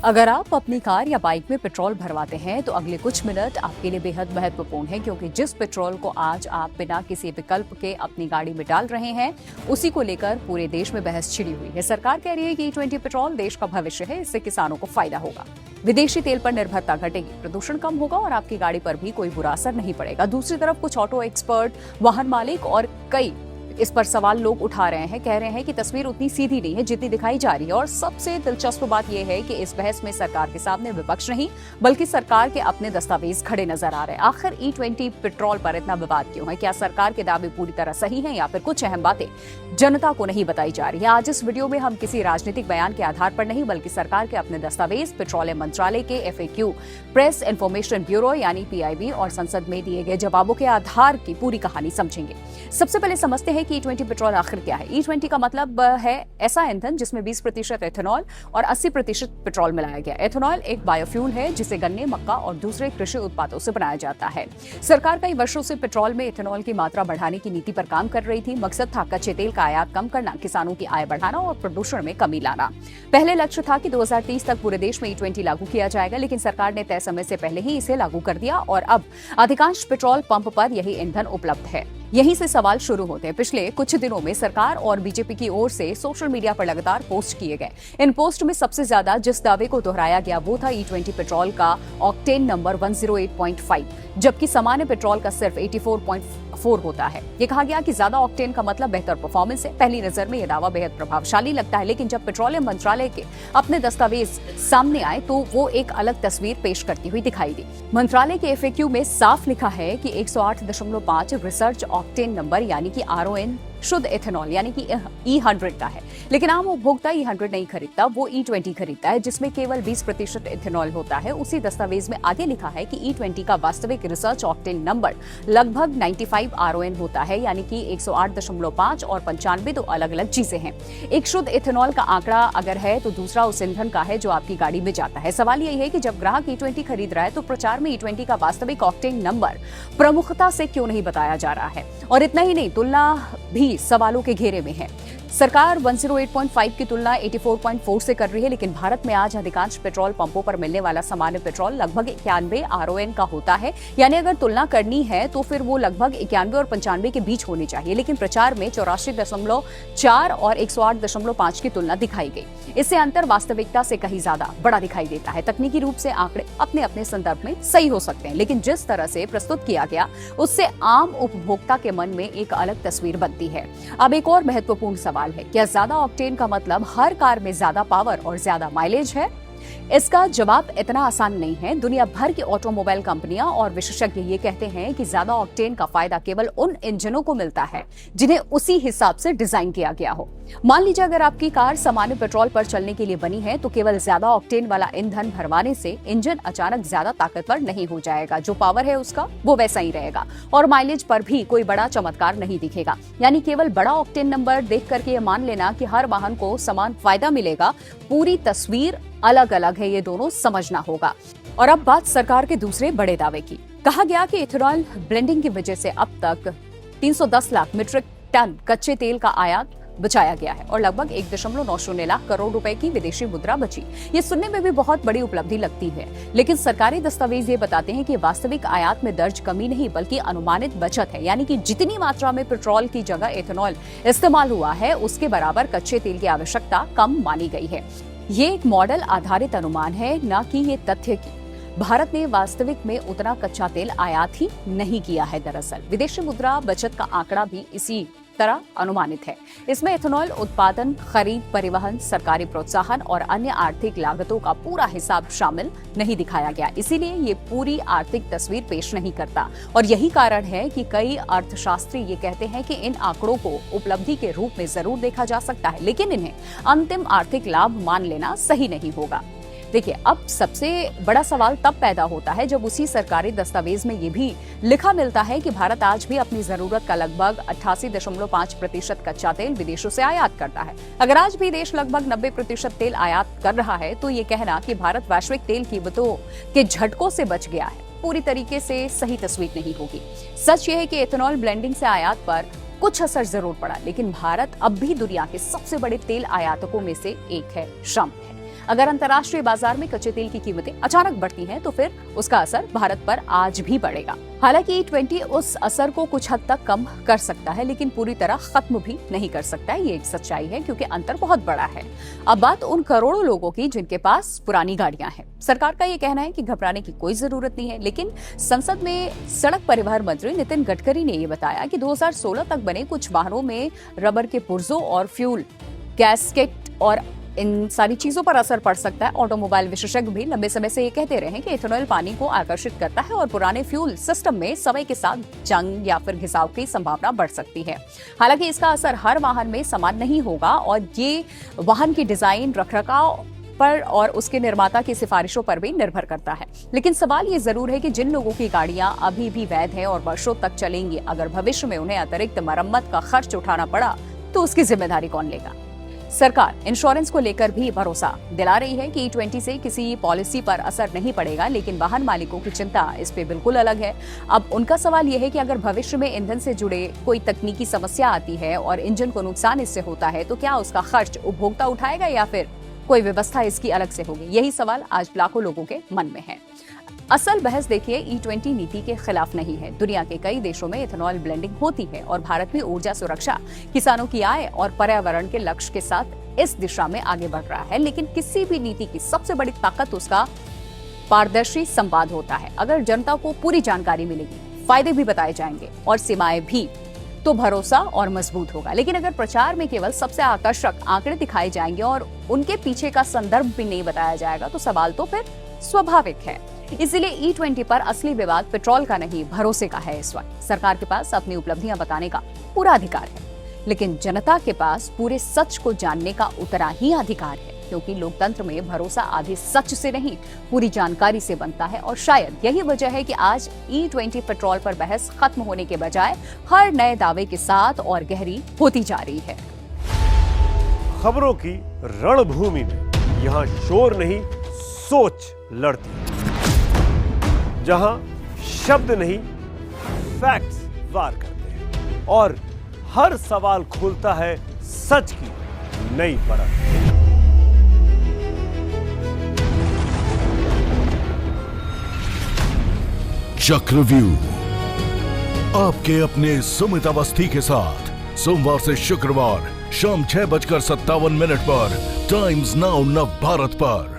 अगर आप अपनी कार या बाइक में पेट्रोल भरवाते हैं तो अगले कुछ मिनट आपके लिए बेहद महत्वपूर्ण है, क्योंकि जिस पेट्रोल को आज आप बिना किसी विकल्प के अपनी गाड़ी में डाल रहे हैं, उसी को लेकर पूरे देश में बहस छिड़ी हुई है। सरकार कह रही है कि E20 पेट्रोल देश का भविष्य है, इससे किसानों को फायदा होगा, विदेशी तेल पर निर्भरता घटेगी, प्रदूषण कम होगा और आपकी गाड़ी पर भी कोई बुरा असर नहीं पड़ेगा। दूसरी तरफ कुछ ऑटो एक्सपर्ट, वाहन मालिक और कई इस पर सवाल लोग उठा रहे हैं, कह रहे हैं कि तस्वीर उतनी सीधी नहीं है जितनी दिखाई जा रही है। और सबसे दिलचस्प बात यह है कि इस बहस में सरकार के सामने विपक्ष नहीं, बल्कि सरकार के अपने दस्तावेज खड़े नजर आ रहे हैं। आखिर E20 पेट्रोल पर इतना विवाद क्यों है? क्या सरकार के दावे पूरी तरह सही हैं या फिर कुछ अहम बातें जनता को नहीं बताई जा रही है? आज इस वीडियो में हम किसी राजनीतिक बयान के आधार पर नहीं, बल्कि सरकार के अपने दस्तावेज, पेट्रोलियम मंत्रालय के FAQ, प्रेस इन्फॉर्मेशन ब्यूरो यानी PIB और संसद में दिए गए जवाबों के आधार की पूरी कहानी समझेंगे। सबसे पहले समझते हैं कि E20 पेट्रोल आखिर क्या है। E20 का मतलब है ऐसा ईंधन जिसमें 20% एथेनॉल और 80% पेट्रोल मिलाया गया। एथेनॉल एक बायोफ्यूल है जिसे गन्ने, मक्का और दूसरे कृषि उत्पादों से बनाया जाता है। सरकार कई वर्षों से पेट्रोल में एथेनॉल की मात्रा बढ़ाने की नीति पर काम कर रही थी। मकसद था कच्चे तेल का आयात कम करना, किसानों की आय बढ़ाना और प्रदूषण में कमी लाना। पहले लक्ष्य था कि 2030 तक पूरे देश में E20 लागू किया जाएगा, लेकिन सरकार ने तय समय से पहले ही इसे लागू कर दिया और अब अधिकांश पेट्रोल पंप पर यही ईंधन उपलब्ध है। यहीं से सवाल शुरू होते हैं। पिछले कुछ दिनों में सरकार और बीजेपी की ओर से सोशल मीडिया पर लगातार पोस्ट किए गए। इन पोस्ट में सबसे ज्यादा जिस दावे को दोहराया गया वो था E20 पेट्रोल का ऑक्टेन नंबर 108.5, जबकि सामान्य पेट्रोल का सिर्फ 84.4 होता है। ये कहा गया कि ज्यादा ऑक्टेन का मतलब बेहतर परफॉर्मेंस है। पहली नजर में यह दावा बेहद प्रभावशाली लगता है, लेकिन जब पेट्रोलियम मंत्रालय के अपने दस्तावेज सामने आए तो वो एक अलग तस्वीर पेश करती हुई दिखाई दी। मंत्रालय के FAQ में साफ लिखा है कि 108.5 रिसर्च ऑक्टेन नंबर यानी कि RON शुद्ध एथेनॉल यानी कि E100 का है, लेकिन आम उपभोक्ता E100 नहीं खरीदता, वो E20 खरीदता है जिसमें केवल 20% एथेनॉल होता है। उसी दस्तावेज में आगे लिखा है कि E20 का वास्तविक रिसर्च ऑक्टेन नंबर लगभग 95 RON होता है, यानी कि 108.5 और 95 दो अलग अलग चीजें हैं। एक शुद्ध एथेनॉल का आंकड़ा अगर है तो दूसरा उस ईंधन का है जो आपकी गाड़ी में जाता है। सवाल यही है कि जब ग्राहक E20 खरीद रहा है तो प्रचार में E20 का वास्तविक ऑक्टेन नंबर प्रमुखता से क्यों नहीं बताया जा रहा है? और इतना ही नहीं, तुलना भी सवालों के घेरे में है। सरकार 108.5 की तुलना 84.4 से कर रही है, लेकिन भारत में आज अधिकांश पेट्रोल पंपों पर मिलने वाला सामान्य पेट्रोल लगभग 91 RON का होता है। यानी अगर तुलना करनी है तो फिर वो लगभग 91 और 95 के बीच होनी चाहिए, लेकिन प्रचार में 84.4 और 108.5 की तुलना दिखाई गई। इससे अंतर वास्तविकता से कहीं ज्यादा बड़ा दिखाई देता है। तकनीकी रूप से आंकड़े अपने अपने संदर्भ में सही हो सकते हैं, लेकिन जिस तरह से प्रस्तुत किया गया उससे आम उपभोक्ता के मन में एक अलग तस्वीर बनती है। अब एक और महत्वपूर्ण सवाल है, क्या ज्यादा ऑक्टेन का मतलब हर कार में ज्यादा पावर और ज्यादा माइलेज है? इसका जवाब इतना आसान नहीं है। दुनिया भर की ऑटोमोबाइल कंपनियां और विशेषज्ञ ये कहते हैं कि ज्यादा ऑक्टेन का फायदा केवल उन इंजनों को मिलता है जिन्हें उसी हिसाब से डिजाइन किया गया हो। मान लीजिए अगर आपकी कार सामान्य पेट्रोल पर चलने के लिए बनी है तो केवल ज्यादा ऑक्टेन वाला ईंधन भरवाने से इंजन अचानक ज्यादा ताकतवर नहीं हो जाएगा। जो पावर है उसका वो वैसा ही रहेगा और माइलेज पर भी कोई बड़ा चमत्कार नहीं दिखेगा। यानी केवल बड़ा ऑक्टेन नंबर देख करके ये मान लेना कि हर वाहन को समान फायदा मिलेगा, पूरी तस्वीर अलग अलग है, ये दोनों समझना होगा। और अब बात सरकार के दूसरे बड़े दावे की। कहा गया कि इथेनॉल ब्लेंडिंग की वजह से अब तक 310 लाख मीट्रिक टन कच्चे तेल का आयात बचाया गया है और लगभग 1.90 लाख करोड़ रुपए की विदेशी मुद्रा बची। ये सुनने में भी बहुत बड़ी उपलब्धि लगती है, लेकिन सरकारी दस्तावेज ये बताते हैं कि वास्तविक आयात में दर्ज कमी नहीं बल्कि अनुमानित बचत है। यानी कि जितनी मात्रा में पेट्रोल की जगह एथेनॉल इस्तेमाल हुआ है उसके बराबर कच्चे तेल की आवश्यकता कम मानी गई है। ये एक मॉडल आधारित अनुमान है, न कि ये तथ्य की भारत ने वास्तविक में उतना कच्चा तेल आयात ही नहीं किया है। दरअसल विदेशी मुद्रा बचत का आंकड़ा भी इसी तरह अनुमानित है। इसमें एथेनॉल उत्पादन, खरीद, परिवहन, सरकारी प्रोत्साहन और अन्य आर्थिक लागतों का पूरा हिसाब शामिल नहीं दिखाया गया। इसीलिए ये पूरी आर्थिक तस्वीर पेश नहीं करता और यही कारण है कि कई अर्थशास्त्री ये कहते हैं कि इन आंकड़ों को उपलब्धि के रूप में जरूर देखा जा सकता है, लेकिन इन्हें अंतिम आर्थिक लाभ मान लेना सही नहीं होगा। देखिए, अब सबसे बड़ा सवाल तब पैदा होता है जब उसी सरकारी दस्तावेज में ये भी लिखा मिलता है कि भारत आज भी अपनी जरूरत का लगभग 88.5% कच्चा तेल विदेशों से आयात करता है। अगर आज भी देश लगभग 90% तेल आयात कर रहा है तो ये कहना कि भारत वैश्विक तेल कीमतों के झटकों से बच गया है पूरी तरीके से सही तस्वीर नहीं होगी। सच ये है कि एथेनॉल ब्लेंडिंग से आयात पर कुछ असर जरूर पड़ा, लेकिन भारत अब भी दुनिया के सबसे बड़े तेल आयातकों में से एक है, श्रम है। अगर अंतर्राष्ट्रीय बाजार में कच्चे तेल की कीमतें अचानक बढ़ती हैं तो फिर उसका असर भारत पर आज भी पड़ेगा। हालांकि E20 उस असर को कुछ हद तक कम कर सकता है, लेकिन पूरी तरह खत्म भी नहीं कर सकता है। ये एक सच्चाई है क्योंकि अंतर बहुत बड़ा है। अब बात उन करोड़ों लोगों की जिनके पास पुरानी गाड़ियां हैं। सरकार का ये कहना है कि घबराने की कोई जरूरत नहीं है, लेकिन संसद में सड़क परिवहन मंत्री नितिन गडकरी ने ये बताया कि 2016 तक बने कुछ वाहनों में रबर के पुर्जों और फ्यूल गैस्केट और इन सारी चीजों पर असर पड़ सकता है। ऑटोमोबाइल विशेषज्ञ भी लंबे समय से ये कहते रहे हैं कि इथेनॉल पानी को आकर्षित करता है और पुराने फ्यूल सिस्टम में समय के साथ जंग या फिर घिसाव की संभावना बढ़ सकती है। हालांकि इसका असर हर वाहन में समान नहीं होगा और ये वाहन की डिजाइन, रखरखाव पर और उसके निर्माता की सिफारिशों पर भी निर्भर करता है। लेकिन सवाल ये जरूर है कि जिन लोगों की गाड़ियां अभी भी वैध हैं और वर्षों तक चलेंगी, अगर भविष्य में उन्हें अतिरिक्त मरम्मत का खर्च उठाना पड़ा तो उसकी जिम्मेदारी कौन लेगा? सरकार इंश्योरेंस को लेकर भी भरोसा दिला रही है कि E20 से किसी पॉलिसी पर असर नहीं पड़ेगा, लेकिन वाहन मालिकों की चिंता इस पे बिल्कुल अलग है। अब उनका सवाल यह है कि अगर भविष्य में ईंधन से जुड़े कोई तकनीकी समस्या आती है और इंजन को नुकसान इससे होता है तो क्या उसका खर्च उपभोक्ता उठाएगा या फिर कोई व्यवस्था इसकी अलग से होगी? यही सवाल आज लाखों लोगों के मन में है। असल बहस देखिए E20 नीति के खिलाफ नहीं है। दुनिया के कई देशों में इथेनॉल ब्लेंडिंग होती है और भारत भी ऊर्जा सुरक्षा, किसानों की आय और पर्यावरण के लक्ष्य के साथ इस दिशा में आगे बढ़ रहा है। लेकिन किसी भी नीति की सबसे बड़ी ताकत उसका पारदर्शी संवाद होता है। अगर जनता को पूरी जानकारी मिलेगी, फायदे भी बताए जाएंगे और सीमाएं भी, तो भरोसा और मजबूत होगा। लेकिन अगर प्रचार में केवल सबसे आकर्षक आंकड़े दिखाए जाएंगे और उनके पीछे का संदर्भ भी नहीं बताया जाएगा तो सवाल तो फिर स्वाभाविक है। इसलिए E20 पर असली विवाद पेट्रोल का नहीं, भरोसे का है। इस वक्त सरकार के पास अपनी उपलब्धियां बताने का पूरा अधिकार है, लेकिन जनता के पास पूरे सच को जानने का उतना ही अधिकार है, क्योंकि लोकतंत्र में भरोसा आधे सच से नहीं, पूरी जानकारी से बनता है। और शायद यही वजह है कि आज E20 पेट्रोल पर बहस खत्म होने के बजाय हर नए दावे के साथ और गहरी होती जा रही है। खबरों की रणभूमि में यहाँ शोर नहीं, सोच लड़ती है। जहां शब्द नहीं, फैक्ट्स वार करते हैं और हर सवाल खोलता है सच की नई परत। चक्रव्यूह आपके अपने सुमित अवस्थी के साथ सोमवार से शुक्रवार शाम 6:57 पर टाइम्स नाउ नव भारत पर।